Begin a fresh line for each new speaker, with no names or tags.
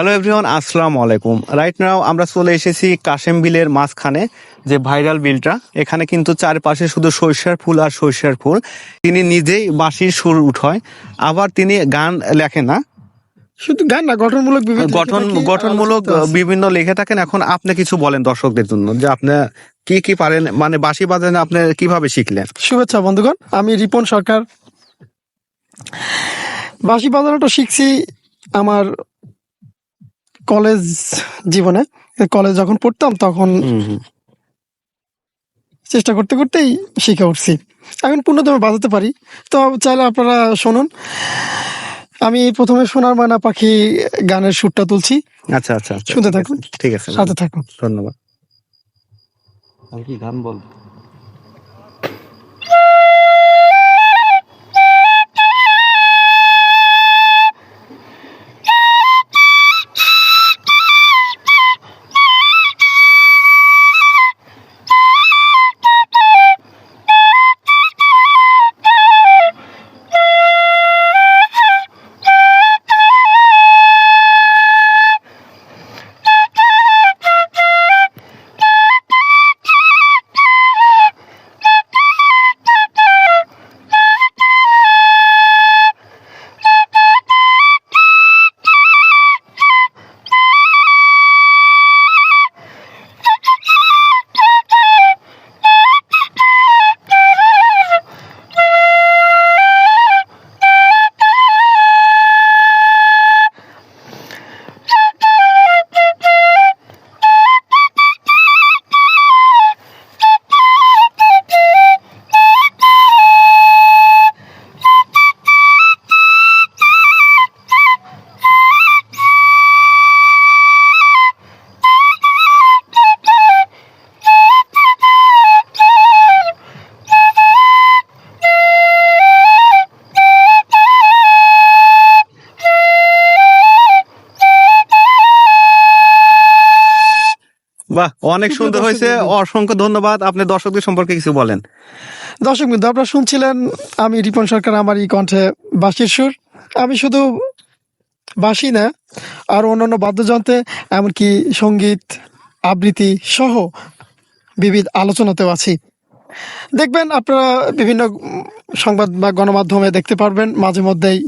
Hello everyone, আসসালামু আলাইকুম। Right now আমরা চলে এসেছি কাশেম বিলের মাঝখানে, যে ভাইরাল বিলটা। এখানে কিন্তু চারপাশে শুধু সরিষার ফুল আর সরিষার ফুল। তিনি নিজেই বাঁশির সুর উঠায়, আবার তিনি গান লেখেন না,
শুধু গান না, গঠনমূলক
গঠনমূলক বিভিন্ন লিখে থাকেন। এখন আপনি কিছু বলেন দর্শকদের জন্য, যে আপনি কি পারেন, মানে বাঁশি বাজানো আপনি কিভাবে শিখলেন?
শুভেচ্ছা বন্ধুগণ, আমি রিপন সরকার। বাঁশি বাজানোটা শিখছি আমার কলেজ জীবনে। কলেজ যখন পড়তাম তখন চেষ্টা করতে করতেই শিখে উঠছি। এখন পূর্ণতমে বাজাতে পারি। তো চাইলে আপনারা শুনুন। আমি প্রথমে সোনার ময়না পাখি গানের সুরটা তুলছি।
আচ্ছা,
শুনতে থাকুন,
ঠিক আছে,
সাথে থাকুন।
ধন্যবাদ।
আমি কি গান বল?
বাহ, অনেক সুন্দর হয়েছে, অসংখ্য ধন্যবাদ। আপনি দর্শকদের সম্পর্কে কিছু বলেন।
দর্শক বিন্দু, আপনারা শুনছিলেন আমি রিপন সরকার, আমার এই কণ্ঠে বাঁশির সুর। আমি শুধু বাঁশি না, আর অন্যান্য বাদ্যযন্ত্রে, এমনকি সঙ্গীত আবৃত্তি সহ বিবিধ আলোচনাতেও আছি। দেখবেন আপনারা বিভিন্ন সংবাদ বা গণমাধ্যমে দেখতে পারবেন মাঝে মধ্যেই।